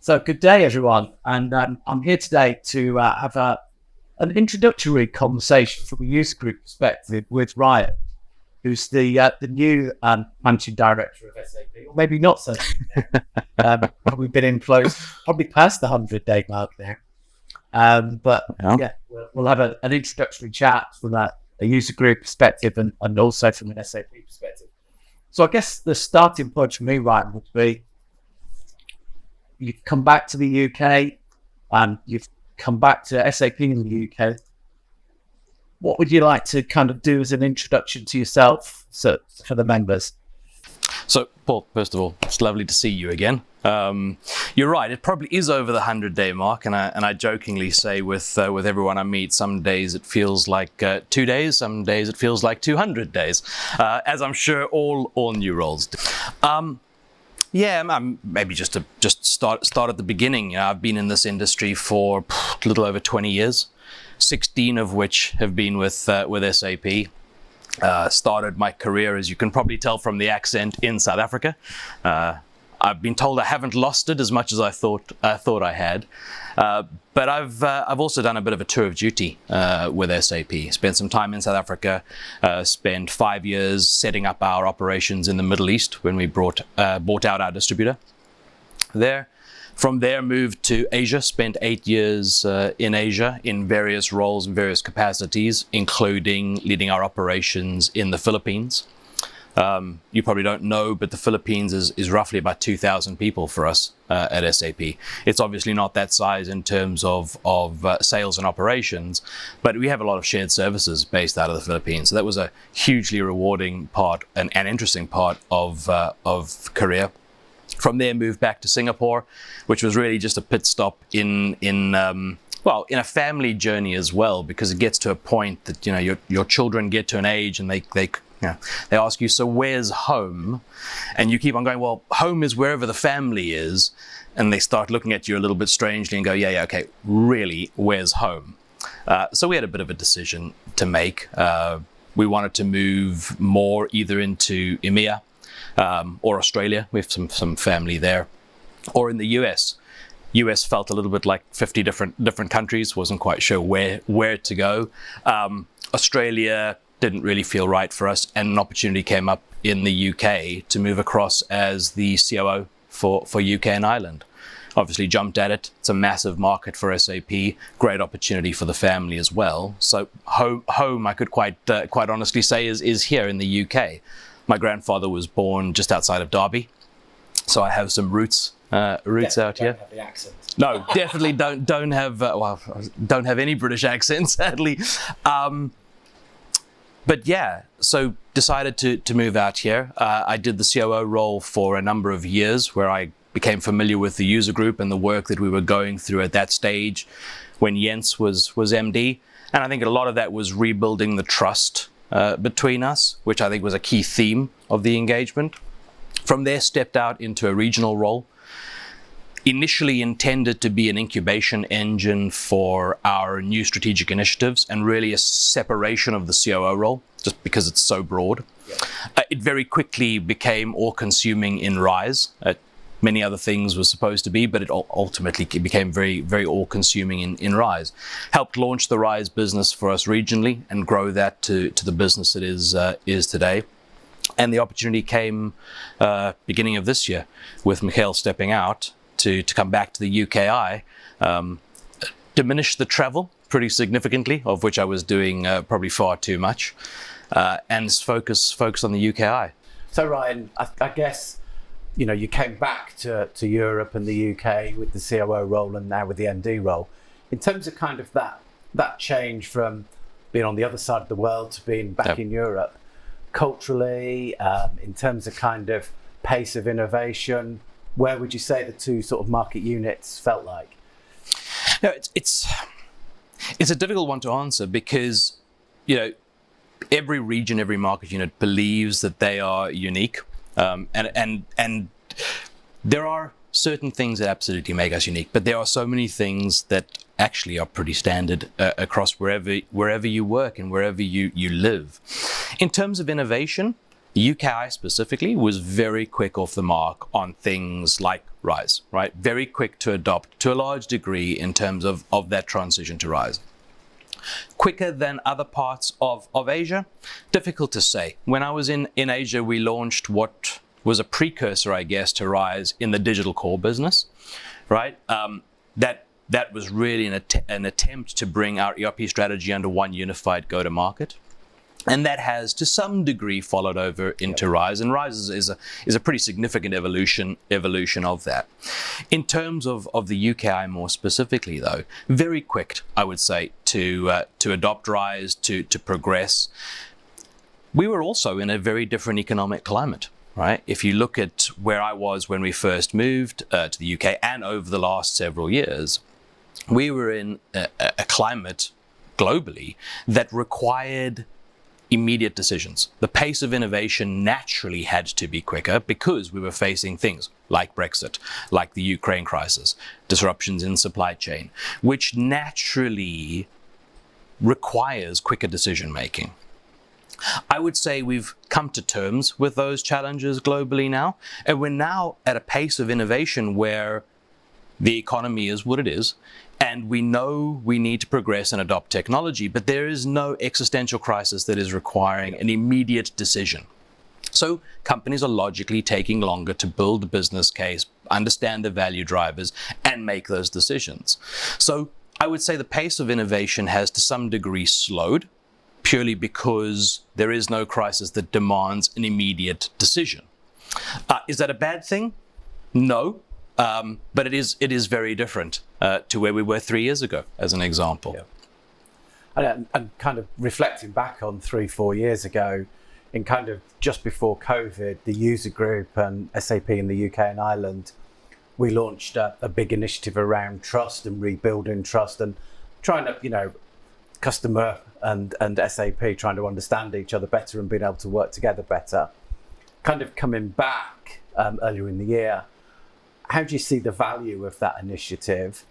So good day, everyone. And I'm here today to have an introductory conversation from a user group perspective with Ryan, who's the new managing director of SAP, or maybe not so. Probably been in close, probably past the 100-day mark now. We'll have an introductory chat from a user group perspective and also from an SAP perspective. So I guess the starting point for me, Ryan, would be you've come back to the UK and you've come back to SAP in the UK. What would you like to kind of do as an introduction to yourself for the members? So, Paul, first of all, it's lovely to see you again. You're right, it probably is over the 100-day mark, and I jokingly say with everyone I meet, some days it feels like 2 days, some days it feels like 200 days, as I'm sure all new roles do. Maybe just to start at the beginning. You know, I've been in this industry for a little over 20 years, 16 of which have been with SAP. Started my career, as you can probably tell from the accent, in South Africa. I've been told I haven't lost it as much as I thought I had. But I've also done a bit of a tour of duty with SAP. Spent some time in South Africa, spent 5 years setting up our operations in the Middle East when we bought out our distributor there. From there, moved to Asia, spent 8 years in Asia in various roles and various capacities, including leading our operations in the Philippines. You probably don't know, but the Philippines is roughly about 2,000 people for us at SAP. It's obviously not that size in terms of sales and operations, but we have a lot of shared services based out of the Philippines. So that was a hugely rewarding part and interesting part of career. From there, moved back to Singapore, which was really just a pit stop in a family journey as well, because it gets to a point that your children get to an age and they ask you, so where's home? And you keep on going, well, home is wherever the family is. And they start looking at you a little bit strangely and go, okay, really, where's home? So we had a bit of a decision to make. We wanted to move more either into EMEA or Australia. We have some family there, or in the US. US felt a little bit like 50 different countries. Wasn't quite sure where to go. Australia didn't really feel right for us, and an opportunity came up in the UK to move across as the COO for UK and Ireland. Obviously jumped at it. It's a massive market for SAP, great opportunity for the family as well. So home I could quite honestly say is here in the UK. My grandfather was born just outside of Derby, so I have some roots out here. Don't have the accent. No, definitely don't have any British accent, sadly. But yeah, so decided to move out here. I did the COO role for a number of years, where I became familiar with the user group and the work that we were going through at that stage when Jens was MD. And I think a lot of that was rebuilding the trust between us, which I think was a key theme of the engagement. From there, stepped out into a regional role. Initially intended to be an incubation engine for our new strategic initiatives, and really a separation of the COO role, just because it's so broad. Yeah. It very quickly became all-consuming in RISE. Many other things were supposed to be, but it ultimately became very, very all-consuming in RISE. Helped launch the RISE business for us regionally and grow that to the business it is today. And the opportunity came beginning of this year with Michael stepping out to come back to the UKI, diminish the travel pretty significantly, of which I was doing probably far too much, and focus on the UKI. So Ryan, I guess you came back to Europe and the UK with the COO role and now with the MD role. In terms of kind of that change from being on the other side of the world to being back in Europe, culturally, in terms of kind of pace of innovation, where would you say the two sort of market units felt like? No, it's a difficult one to answer, because every region, every market unit believes that they are unique, and there are certain things that absolutely make us unique, but there are so many things that actually are pretty standard across wherever you work and wherever you live. In terms of innovation, UKI specifically was very quick off the mark on things like RISE, right? Very quick to adopt to a large degree in terms of that transition to RISE. Quicker than other parts of Asia? Difficult to say. When I was in Asia, we launched what was a precursor, I guess, to RISE in the digital core business, right? That was really an attempt to bring our ERP strategy under one unified go-to-market. And that has, to some degree, followed over into RISE. And RISE is a pretty significant evolution of that. In terms of the UKI more specifically, though, very quick, I would say, to adopt RISE, to progress. We were also in a very different economic climate, right? If you look at where I was when we first moved to the UK and over the last several years, we were in a climate globally that required immediate decisions. The pace of innovation naturally had to be quicker because we were facing things like Brexit, like the Ukraine crisis, disruptions in supply chain, which naturally requires quicker decision making. I would say we've come to terms with those challenges globally now, and we're now at a pace of innovation where the economy is what it is, and we know we need to progress and adopt technology, but there is no existential crisis that is requiring an immediate decision. So companies are logically taking longer to build the business case, understand the value drivers, and make those decisions. So I would say the pace of innovation has to some degree slowed, purely because there is no crisis that demands an immediate decision. Is that a bad thing? No. But it is very different to where we were 3 years ago, as an example. Yeah. And kind of reflecting back on 3-4 years ago, in kind of just before COVID, the user group and SAP in the UK and Ireland, we launched a big initiative around trust and rebuilding trust and trying to, customer and SAP trying to understand each other better and being able to work together better. Kind of coming back earlier in the year, how do you see the value of that initiative?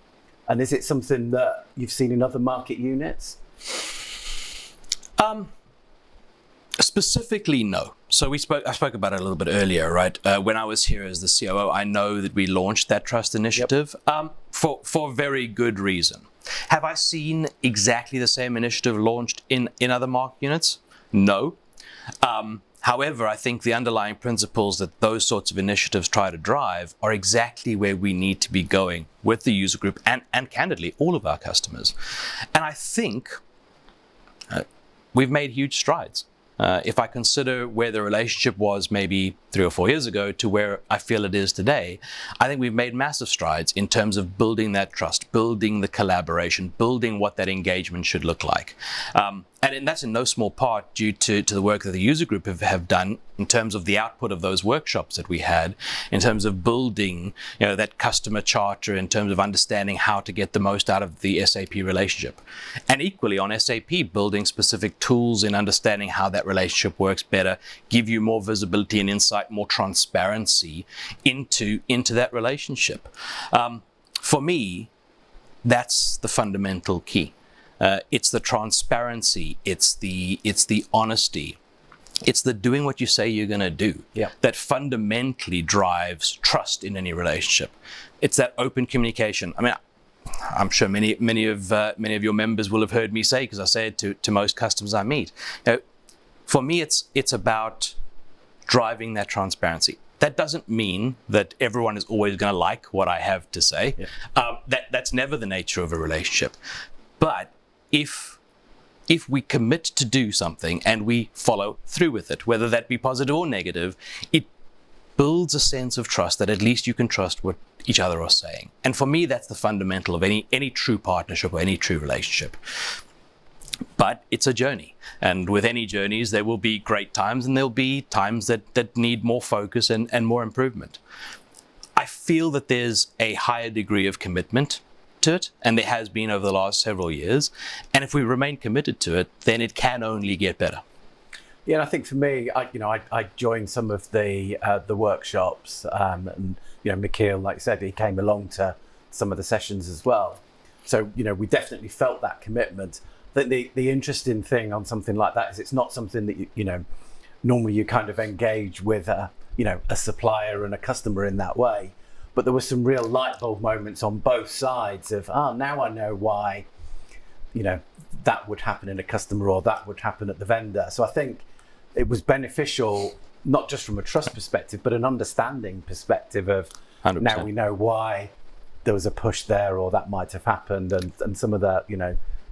And is it something that you've seen in other market units? Specifically, no. So I spoke about it a little bit earlier, right? When I was here as the COO, I know that we launched that trust initiative for very good reason. Have I seen exactly the same initiative launched in other market units? No. However, I think the underlying principles that those sorts of initiatives try to drive are exactly where we need to be going with the user group and candidly, all of our customers. And I think we've made huge strides. If I consider where the relationship was maybe 3 or 4 years ago to where I feel it is today, I think we've made massive strides in terms of building that trust, building the collaboration, building what that engagement should look like. And that's in no small part due to the work that the user group have done in terms of the output of those workshops that we had, in terms of building that customer charter, in terms of understanding how to get the most out of the SAP relationship. And equally on SAP, building specific tools in understanding how that relationship works better, give you more visibility and insight, more transparency into that relationship. For me, that's the fundamental key. It's the transparency, it's the honesty, it's the doing what you say you're going to do that fundamentally drives trust in any relationship. It's that open communication. I mean, I'm sure many of your members will have heard me say, because I say it to most customers I meet. For me, it's about driving that transparency. That doesn't mean that everyone is always going to like what I have to say. That's never the nature of a relationship. But if we commit to do something and we follow through with it, whether that be positive or negative, it builds a sense of trust that at least you can trust what each other are saying. And for me, that's the fundamental of any true partnership or any true relationship. But it's a journey. And with any journeys, there will be great times and there'll be times that need more focus and more improvement. I feel that there's a higher degree of commitment to it, and there has been over the last several years. And if we remain committed to it, then it can only get better. Yeah, and I think for me, I joined some of the workshops, and Michiel, like you said, he came along to some of the sessions as well. So we definitely felt that commitment. I think the interesting thing on something like that is it's not something that normally you kind of engage with a supplier and a customer in that way. But there were some real light bulb moments on both sides of, now I know why, that would happen in a customer or that would happen at the vendor. So I think it was beneficial, not just from a trust perspective, but an understanding perspective of 100%. Now we know why there was a push there or that might have happened. And some of the,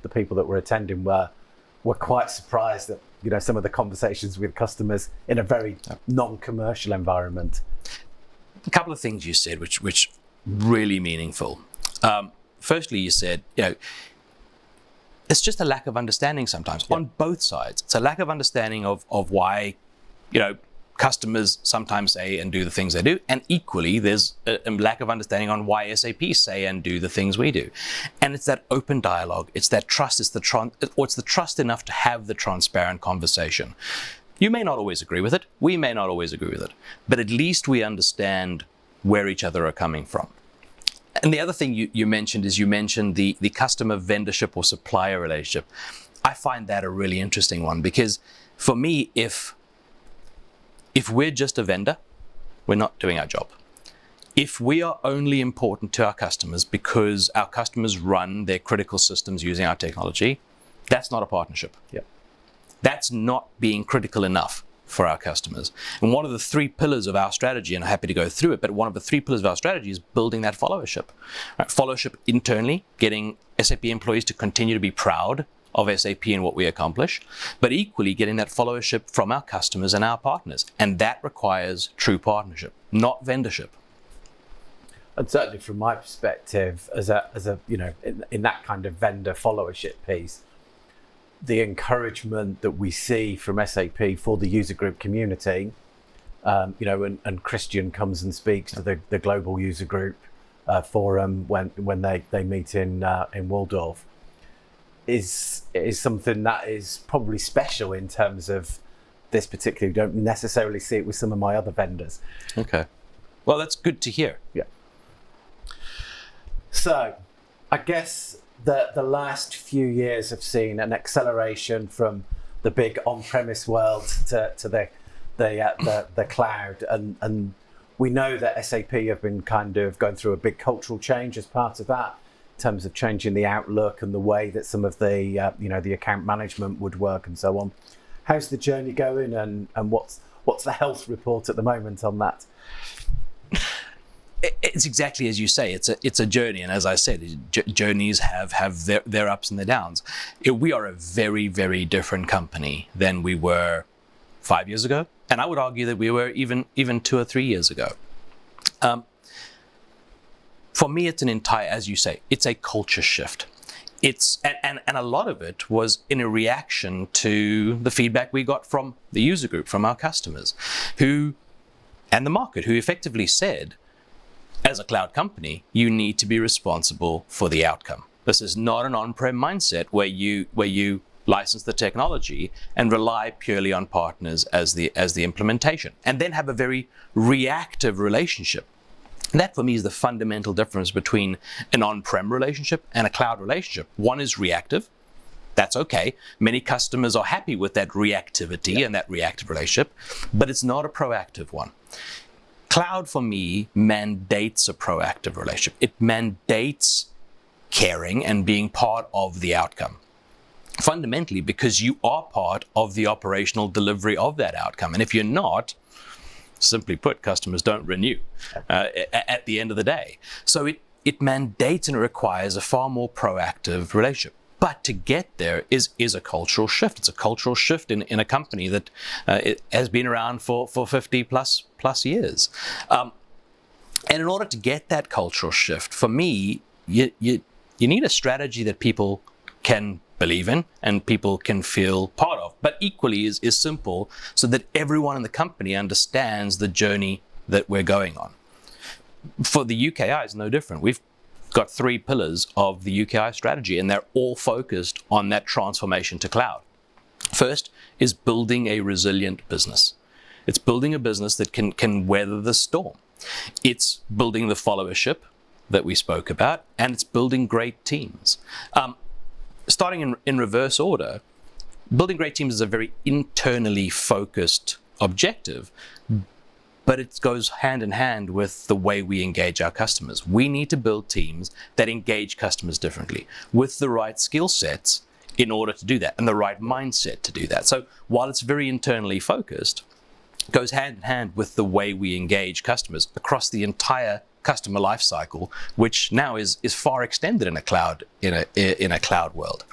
the people that were attending were quite surprised at, some of the conversations with customers in a very non-commercial environment. A couple of things you said, which really meaningful. Firstly, you said, it's just a lack of understanding sometimes on both sides. It's a lack of understanding of why, customers sometimes say and do the things they do, and equally, there's a lack of understanding on why SAP say and do the things we do. And it's that open dialogue. It's that trust. It's the trust enough to have the transparent conversation. You may not always agree with it. We may not always agree with it. But at least we understand where each other are coming from. And the other thing you mentioned is the customer vendorship or supplier relationship. I find that a really interesting one because for me, if we're just a vendor, we're not doing our job. If we are only important to our customers because our customers run their critical systems using our technology, that's not a partnership. Yeah. That's not being critical enough for our customers. And one of the 3 pillars of our strategy, and I'm happy to go through it, but one of the 3 pillars of our strategy is building that followership. Right? Followership internally, getting SAP employees to continue to be proud of SAP and what we accomplish, but equally getting that followership from our customers and our partners. And that requires true partnership, not vendorship. And certainly from my perspective, as a in that kind of vendor followership piece, the encouragement that we see from SAP for the user group community, and Christian comes and speaks to the global user group forum when they meet in Waldorf, is something that is probably special in terms of this particular. You don't necessarily see it with some of my other vendors. Okay, well, that's good to hear. Yeah. So, I guess the last few years have seen an acceleration from the big on-premise world to the cloud, and we know that SAP have been kind of going through a big cultural change as part of that, in terms of changing the outlook and the way that some of the the account management would work and so on. How's the journey going, and what's the health report at the moment on that? It's exactly as you say. It's a journey, and as I said, journeys have their ups and their downs. We are a very, very different company than we were 5 years ago, and I would argue that we were even 2 or 3 years ago. For me, it's as you say, it's a culture shift. And a lot of it was in a reaction to the feedback we got from the user group, from our customers, and the market, who effectively said, as a cloud company, you need to be responsible for the outcome. This is not an on-prem mindset where you license the technology and rely purely on partners as the implementation, and then have a very reactive relationship. And that for me is the fundamental difference between an on-prem relationship and a cloud relationship. One is reactive. That's okay. Many customers are happy with that reactivity and that reactive relationship, but it's not a proactive one. Cloud, for me, mandates a proactive relationship. It mandates caring and being part of the outcome. Fundamentally, because you are part of the operational delivery of that outcome. And if you're not, simply put, customers don't renew at the end of the day. So it mandates and requires a far more proactive relationship. But to get there is a cultural shift. It's a cultural shift in a company that it has been around for 50 plus years. And in order to get that cultural shift, for me, you need a strategy that people can believe in and people can feel part of, but equally is simple so that everyone in the company understands the journey that we're going on. For the UKI, it's no different. We've got 3 pillars of the UKI strategy, and they're all focused on that transformation to cloud. First is building a resilient business. It's building a business that can weather the storm. It's building the followership that we spoke about, and it's building great teams. Starting in reverse order, building great teams is a very internally focused objective, but it goes hand in hand with the way we engage our customers. We need to build teams that engage customers differently with the right skill sets in order to do that, and the right mindset to do that. So while it's very internally focused, it goes hand in hand with the way we engage customers across the entire customer life cycle, which now is far extended in a cloud world.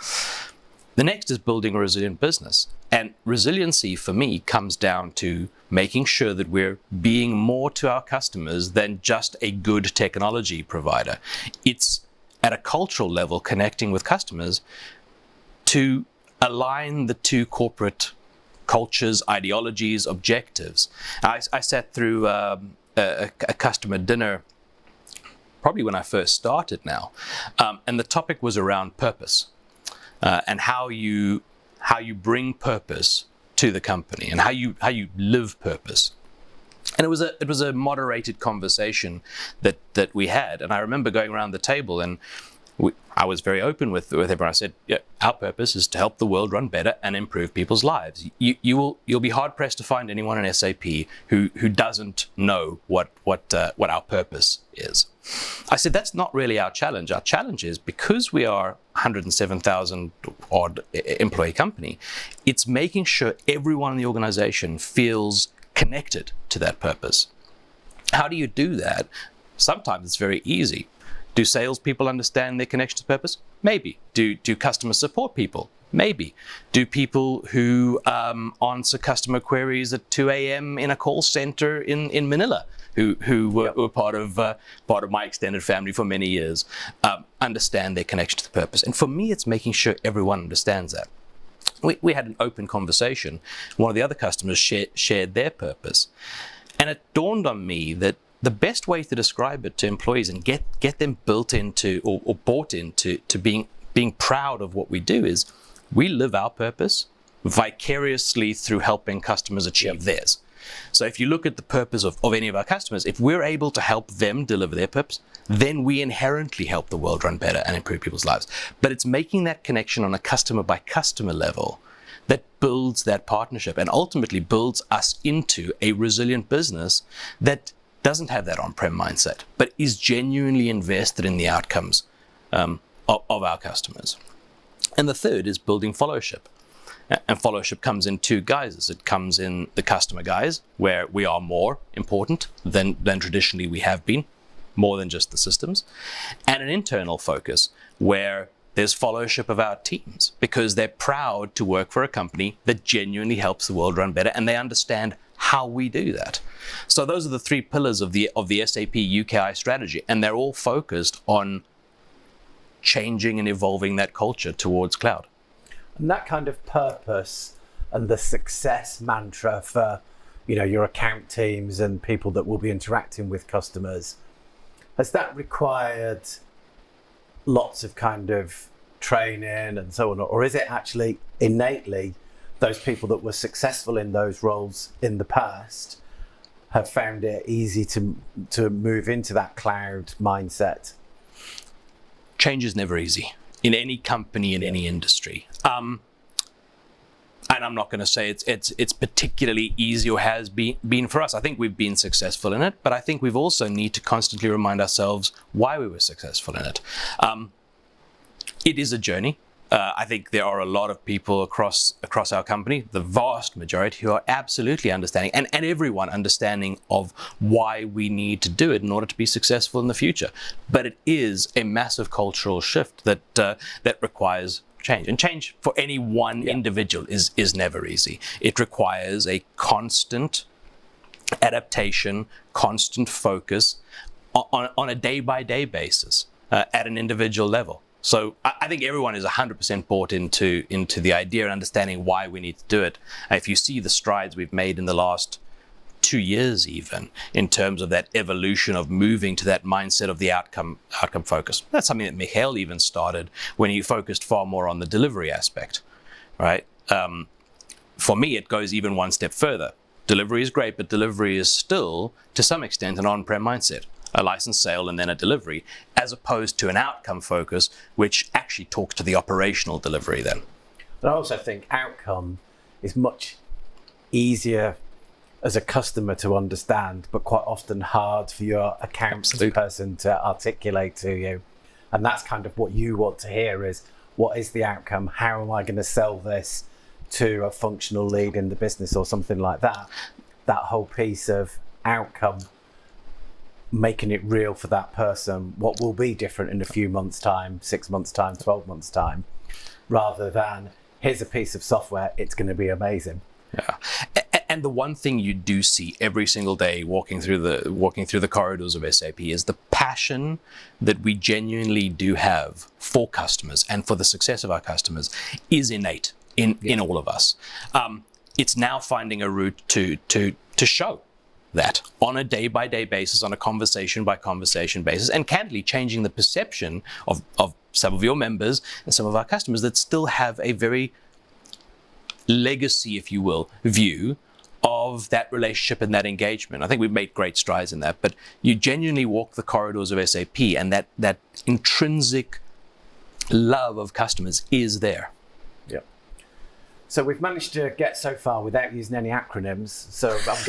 The next is building a resilient business. And resiliency for me comes down to making sure that we're being more to our customers than just a good technology provider. It's at a cultural level connecting with customers to align the two corporate cultures, ideologies, objectives. I sat through a customer dinner probably when I first started now, and the topic was around purpose and how you bring purpose to the company and how you live purpose. And it was a moderated conversation that we had, and I remember going around the table and I was very open with everyone. I said, yeah, our purpose is to help the world run better and improve people's lives. You'll be hard pressed to find anyone in SAP who doesn't know what our purpose is. I said, that's not really our challenge. Our challenge is, because we are 107,000 odd employee company, it's making sure everyone in the organization feels connected to that purpose. How do you do that? Sometimes it's very easy. Do salespeople understand their connection to purpose? Maybe. Do customer support people? Maybe. Do people who answer customer queries at 2 a.m. in a call center in Manila, who were part of my extended family for many years, understand their connection to the purpose? And for me, it's making sure everyone understands that. We had an open conversation. One of the other customers shared their purpose. And it dawned on me that the best way to describe it to employees and get them built into or bought into being proud of what we do is, we live our purpose vicariously through helping customers achieve theirs. So if you look at the purpose of any of our customers, if we're able to help them deliver their purpose, then we inherently help the world run better and improve people's lives. But it's making that connection on a customer by customer level that builds that partnership and ultimately builds us into a resilient business that doesn't have that on-prem mindset, but is genuinely invested in the outcomes of our customers. And the third is building followership. And followership comes in two guises. It comes in the customer guise, where we are more important than traditionally we have been, more than just the systems, and an internal focus where there's followership of our teams because they're proud to work for a company that genuinely helps the world run better, and they understand how we do that. So those are the three pillars of the SAP UKI strategy, and they're all focused on changing and evolving that culture towards cloud. And that kind of purpose and the success mantra for, your account teams and people that will be interacting with customers, has that required lots of kind of training and so on, or is it actually innately those people that were successful in those roles in the past have found it easy to move into that cloud mindset? Change is never easy in any company, in any industry. And I'm not going to say it's particularly easy or has been for us. I think we've been successful in it, but I think we've also need to constantly remind ourselves why we were successful in it. It is a journey. I think there are a lot of people across our company, the vast majority, who are absolutely understanding, and everyone understanding of why we need to do it in order to be successful in the future. But it is a massive cultural shift that requires change. And change for any one individual is never easy. It requires a constant adaptation, constant focus on a day-by-day basis at an individual level. So I think everyone is 100% bought into the idea and understanding why we need to do it. If you see the strides we've made in the last 2 years, even in terms of that evolution of moving to that mindset of the outcome focus, that's something that Michael even started when he focused far more on the delivery aspect, right? For me, it goes even one step further. Delivery is great, but delivery is still, to some extent, an on-prem mindset. A license sale and then a delivery, as opposed to an outcome focus, which actually talks to the operational delivery then. But I also think outcome is much easier as a customer to understand, but quite often hard for your accounts person to articulate to you. And that's kind of what you want to hear is, what is the outcome? How am I going to sell this to a functional lead in the business or something like that? That whole piece of outcome, making it real for that person, what will be different in a few months' time, 6 months' time, 12 months' time, rather than here's a piece of software, it's going to be amazing. Yeah. And the one thing you do see every single day walking through the corridors of SAP is the passion that we genuinely do have for customers and for the success of our customers is innate in all of us. It's now finding a route to show that on a day-by-day basis, on a conversation-by-conversation basis, and candidly changing the perception of some of your members and some of our customers that still have a very legacy, if you will, view of that relationship and that engagement. I think we've made great strides in that, but you genuinely walk the corridors of SAP and that intrinsic love of customers is there. Yeah. So we've managed to get so far without using any acronyms. So I'm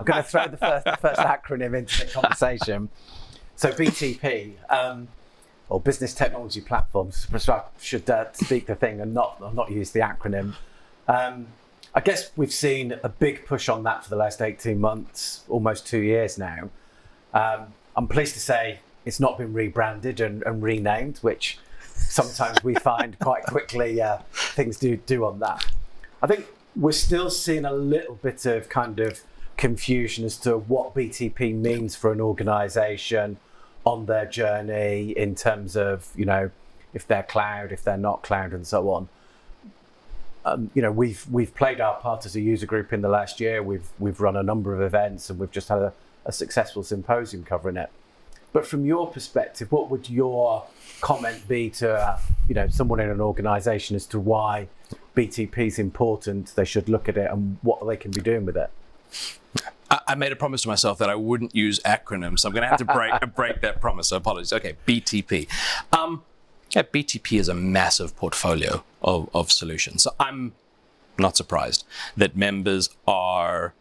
gonna throw the first acronym into the conversation. So BTP, or Business Technology Platforms. I should speak the thing and not use the acronym. I guess we've seen a big push on that for the last 18 months, almost 2 years now. I'm pleased to say it's not been rebranded and renamed, which sometimes we find quite quickly things do on that. I think we're still seeing a little bit of kind of confusion as to what BTP means for an organisation on their journey in terms of, if they're cloud, if they're not cloud, and so on. We've played our part as a user group in the last year. We've run a number of events and we've just had a successful symposium covering it. But from your perspective, what would your comment be to someone in an organisation as to why BTP is important? They should look at it and what they can be doing with it. I made a promise to myself that I wouldn't use acronyms, so I'm going to have to break that promise. So apologies. Okay, BTP. BTP is a massive portfolio of solutions. So I'm not surprised that members are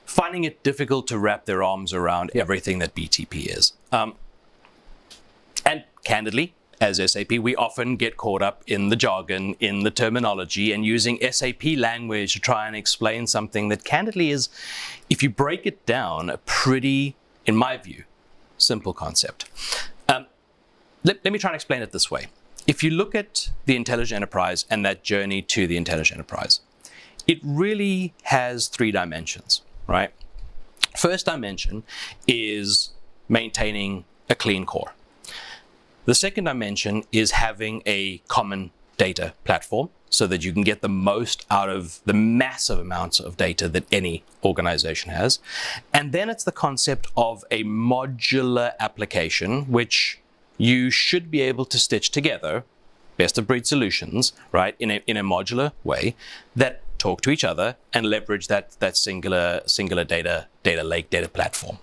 finding it difficult to wrap their arms around everything that BTP is. And candidly, as SAP, we often get caught up in the jargon, in the terminology, and using SAP language to try and explain something that candidly is, if you break it down, a pretty, in my view, simple concept. Let me try and explain it this way. If you look at the intelligent enterprise and that journey to the intelligent enterprise, it really has 3 dimensions, right? First dimension is maintaining a clean core. The second dimension is having a common data platform so that you can get the most out of the massive amounts of data that any organization has. And then it's the concept of a modular application, which you should be able to stitch together best of breed solutions, right, in a modular way that talk to each other and leverage that singular data lake, data platform.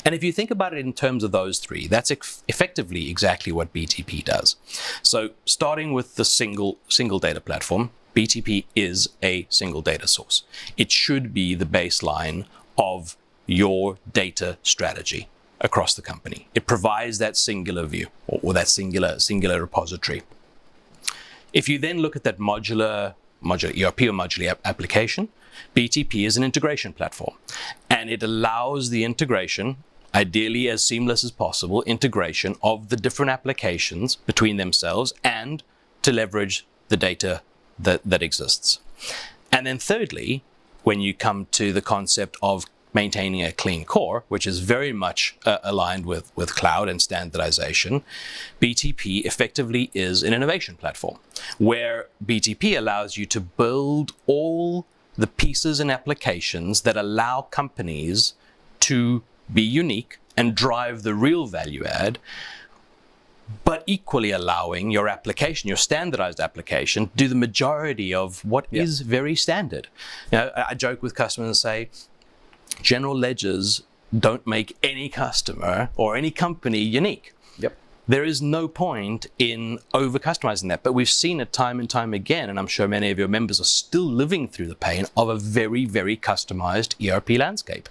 And if you think about it in terms of those 3, that's effectively exactly what BTP does. So starting with the single data platform, BTP is a single data source. It should be the baseline of your data strategy across the company. It provides that singular view or that singular repository. If you then look at that modular ERP or modular application, BTP is an integration platform, and it allows the integration, ideally as seamless as possible, integration of the different applications between themselves and to leverage the data that exists. And then thirdly, when you come to the concept of maintaining a clean core, which is very much aligned with cloud and standardization, BTP effectively is an innovation platform where BTP allows you to build all the pieces and applications that allow companies to be unique and drive the real value add, but equally allowing your application, your standardized application, do the majority of what is very standard. I joke with customers and say, general ledgers don't make any customer or any company unique. Yep. there is no point in over-customizing that. But we've seen it time and time again, and I'm sure many of your members are still living through the pain of a very, very customized ERP landscape.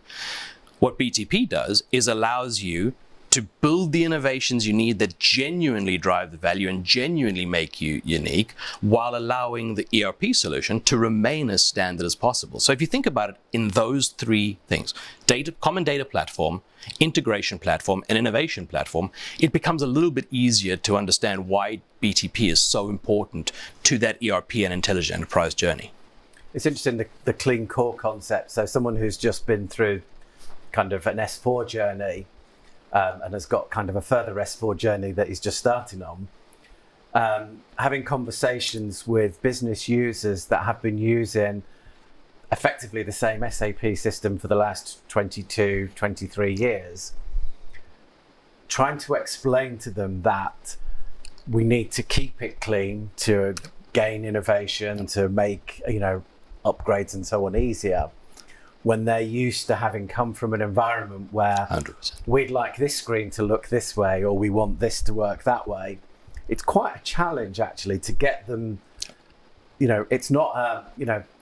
What BTP does is allows you to build the innovations you need that genuinely drive the value and genuinely make you unique, while allowing the ERP solution to remain as standard as possible. So if you think about it in those three things, common data platform, integration platform, and innovation platform, it becomes a little bit easier to understand why BTP is so important to that ERP and intelligent enterprise journey. It's interesting, the clean core concept. So someone who's just been through kind of an S4 journey, and has got kind of a further S4 journey that he's just starting on, having conversations with business users that have been using effectively the same SAP system for the last 22, 23 years, trying to explain to them that we need to keep it clean to gain innovation, to make, upgrades and so on easier, when they're used to having come from an environment where 100%. We'd like this screen to look this way, or we want this to work that way. It's quite a challenge actually to get them, it's not,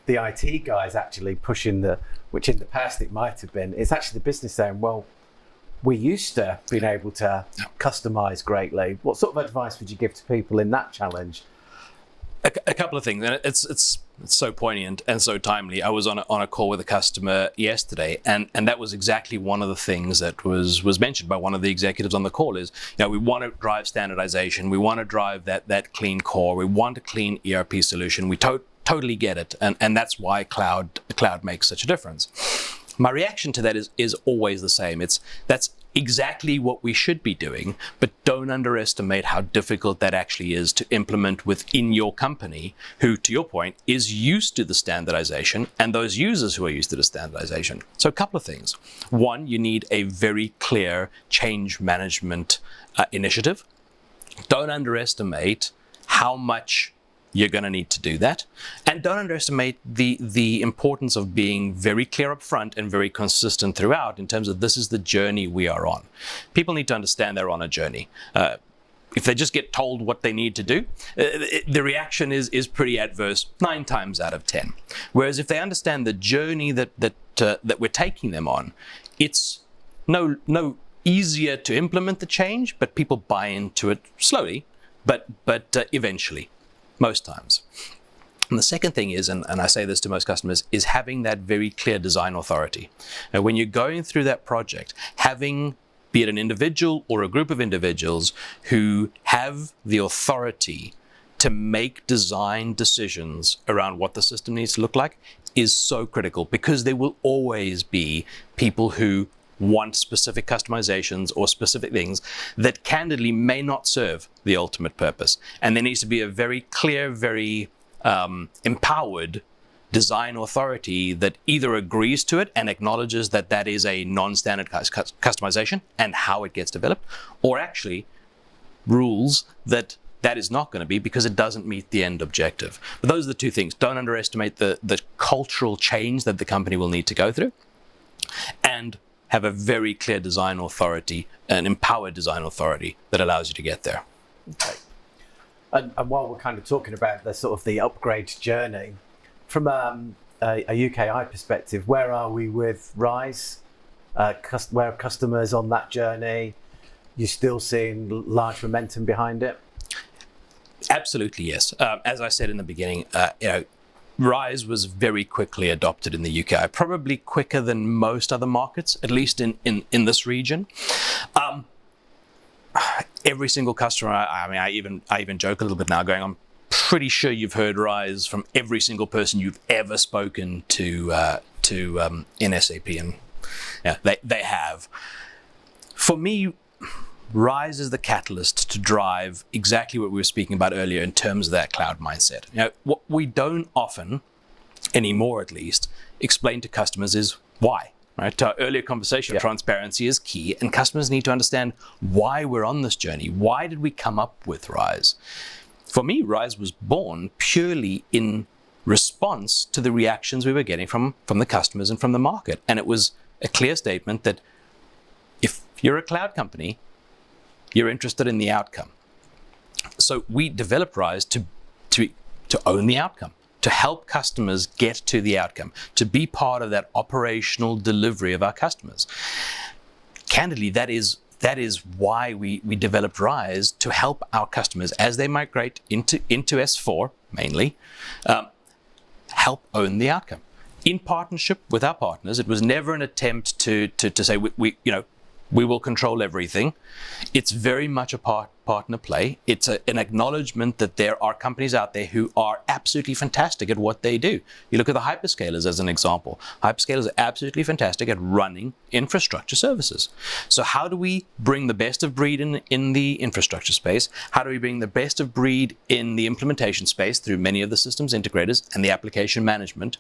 the IT guys actually pushing which in the past it might have been, it's actually the business saying, well, we used to being able to customize greatly. What sort of advice would you give to people in that challenge? A couple of things, and it's so poignant and so timely. I was on a call with a customer yesterday, and that was exactly one of the things that was mentioned by one of the executives on the call is, we want to drive standardization, we want to drive that clean core, we want a clean ERP solution. We totally get it, and that's why cloud makes such a difference. My reaction to that is always the same. That's exactly what we should be doing, but don't underestimate how difficult that actually is to implement within your company, who, to your point, is used to the standardization, and those users who are used to the standardization. So a couple of things. One, you need a very clear change management initiative. Don't underestimate how much you're going to need to do that. And don't underestimate the importance of being very clear up front and very consistent throughout in terms of this is the journey we are on. People need to understand they're on a journey. If they just get told what they need to do, the reaction is pretty adverse 9 times out of 10. Whereas if they understand the journey that we're taking them on, it's no easier to implement the change, but people buy into it slowly, but eventually. Most times. And the second thing is, and I say this to most customers, is having that very clear design authority. Now, when you're going through that project, having, be it an individual or a group of individuals who have the authority to make design decisions around what the system needs to look like is so critical, because there will always be people who want specific customizations or specific things that candidly may not serve the ultimate purpose. And there needs to be a very clear, very empowered design authority that either agrees to it and acknowledges that that is a non-standard customization and how it gets developed, or actually rules that is not going to be because it doesn't meet the end objective. But those are the two things. Don't underestimate the cultural change that the company will need to go through, and have a very clear design authority, an empowered design authority that allows you to get there. Okay. And while we're kind of talking about the sort of the upgrade journey, from a UKI perspective, where are we with Rise? Where are customers on that journey? You're still seeing large momentum behind it? Absolutely, yes. As I said in the beginning, Rise was very quickly adopted in the UKI, probably quicker than most other markets, at least in this region. Every single customer, I even joke a little bit now, going, I'm pretty sure you've heard Rise from every single person you've ever spoken to in SAP, and yeah, they have. For me, Rise is the catalyst to drive exactly what we were speaking about earlier in terms of that cloud mindset. What we don't often, anymore at least, explain to customers is why. Right? To our earlier conversation, transparency is key, and customers need to understand why we're on this journey. Why did we come up with Rise? For me, Rise was born purely in response to the reactions we were getting from the customers and from the market. And it was a clear statement that if you're a cloud company, You're interested in the outcome. So we developed Rise to own the outcome, to help customers get to the outcome, to be part of that operational delivery of our customers. Candidly, that is why we developed Rise, to help our customers as they migrate into S4 mainly, help own the outcome. In partnership with our partners, it was never an attempt to say we will control everything. It's very much a partner play. It's an acknowledgement that there are companies out there who are absolutely fantastic at what they do. You look at the hyperscalers as an example. Hyperscalers are absolutely fantastic at running infrastructure services. So how do we bring the best of breed in the infrastructure space? How do we bring the best of breed in the implementation space through many of the systems integrators and the application management?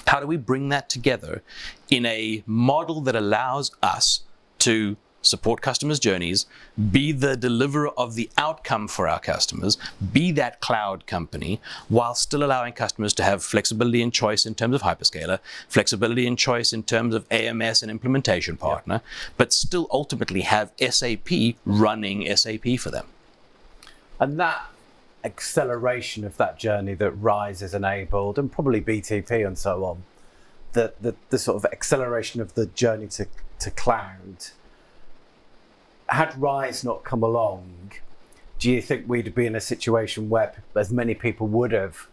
How do we bring that together in a model that allows us to support customers' journeys, be the deliverer of the outcome for our customers, be that cloud company, while still allowing customers to have flexibility and choice in terms of hyperscaler, flexibility and choice in terms of AMS and implementation partner, but still ultimately have SAP running SAP for them. And that acceleration of that journey that Rise has enabled, and probably BTP and so on, the sort of acceleration of the journey to cloud, had Rise not come along, do you think we'd be in a situation where as many people would have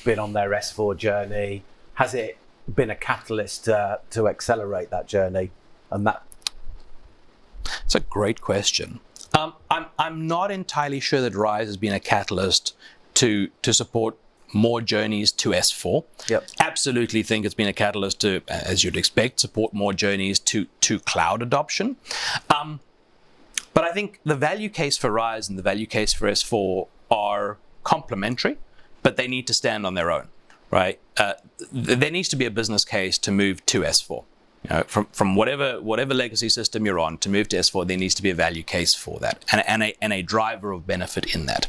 been on their S4 journey? Has it been a catalyst to accelerate that journey? And that? It's a great question. I'm not entirely sure that Rise has been a catalyst to support more journeys to S4. Yep. Absolutely think it's been a catalyst to, as you'd expect, support more journeys to cloud adoption. But I think the value case for Rise and the value case for S4 are complementary, but they need to stand on their own, right? There needs to be a business case to move to S4. From whatever legacy system you're on, to move to S4, there needs to be a value case for that and a driver of benefit in that.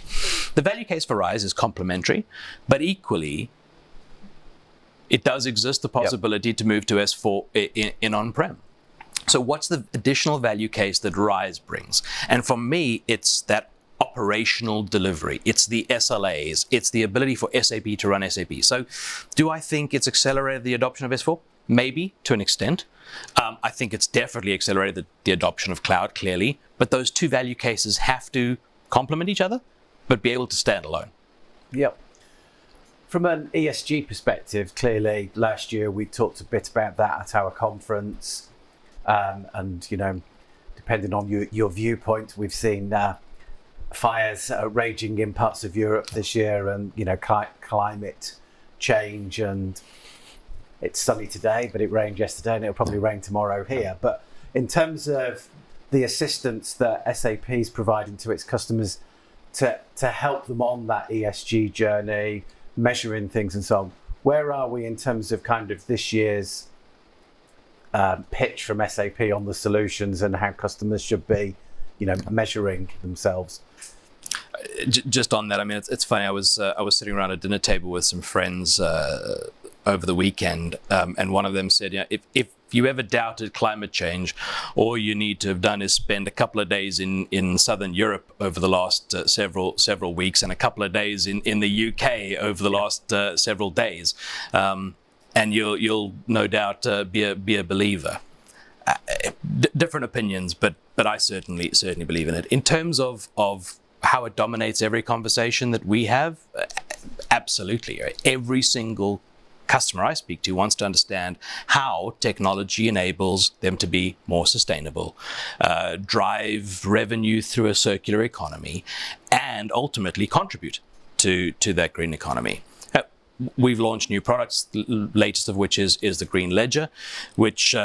The value case for Rise is complementary, but equally, it does exist the possibility to move to S4 in on-prem. So what's the additional value case that Rise brings? And for me, it's that operational delivery. It's the SLAs. It's the ability for SAP to run SAP. So do I think it's accelerated the adoption of S4? Maybe, to an extent. I think it's definitely accelerated the adoption of cloud, clearly. But those two value cases have to complement each other, but be able to stand alone. Yep. From an ESG perspective, clearly, last year we talked a bit about that at our conference. And, depending on your viewpoint, we've seen fires raging in parts of Europe this year, and, climate change, and it's sunny today, but it rained yesterday, and it'll probably rain tomorrow here. But in terms of the assistance that SAP is providing to its customers to help them on that ESG journey, measuring things and so on, where are we in terms of kind of this year's pitch from SAP on the solutions and how customers should be, measuring themselves? Just on that, I mean, it's funny. I was sitting around a dinner table with some friends over the weekend, and one of them said, if you ever doubted climate change, all you need to have done is spend a couple of days in Southern Europe over the last several weeks, and a couple of days in the UK over the last several days, and you'll no doubt be a believer. Different opinions, but I certainly believe in it. In terms of how it dominates every conversation that we have, absolutely. Every single customer I speak to wants to understand how technology enables them to be more sustainable, drive revenue through a circular economy, and ultimately contribute to that green economy. We've launched new products, the latest of which is the Green Ledger, which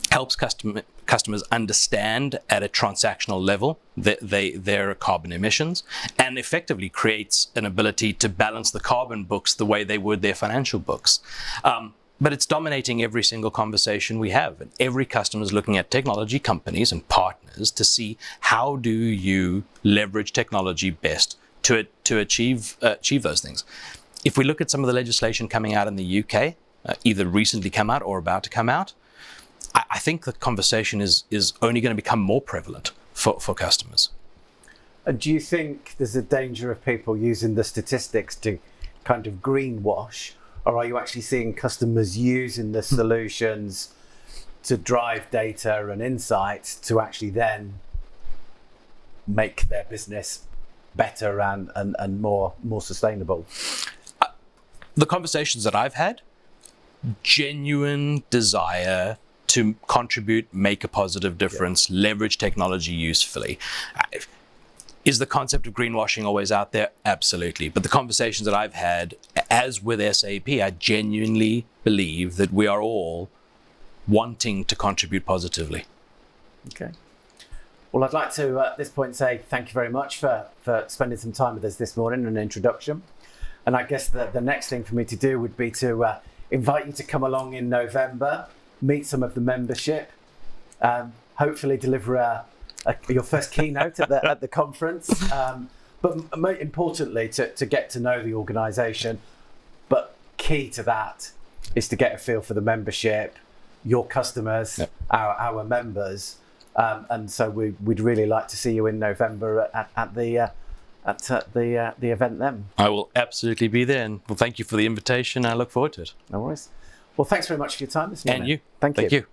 helps customers understand at a transactional level their carbon emissions, and effectively creates an ability to balance the carbon books the way they would their financial books. But it's dominating every single conversation we have, and every customer is looking at technology companies and partners to see how do you leverage technology best to achieve those things. If we look at some of the legislation coming out in the UK, either recently come out or about to come out, I think the conversation is only going to become more prevalent for customers. And do you think there's a danger of people using the statistics to kind of greenwash, or are you actually seeing customers using the solutions to drive data and insights to actually then make their business better and more sustainable? The conversations that I've had, genuine desire to contribute, make a positive difference, leverage technology usefully. Is the concept of greenwashing always out there? Absolutely. But the conversations that I've had, as with SAP, I genuinely believe that we are all wanting to contribute positively. Okay. Well, I'd like to, at this point, say thank you very much for spending some time with us this morning, an introduction. And I guess the next thing for me to do would be to invite you to come along in November, meet some of the membership, hopefully deliver your first keynote at the conference, but most importantly, to get to know the organisation. But key to that is to get a feel for the membership, your customers, yep. our members, and so we'd really like to see you in November at the event then. I will absolutely be there, and well, thank you for the invitation. I look forward to it. No worries. Well, thanks very much for your time this morning. And you. Thank you.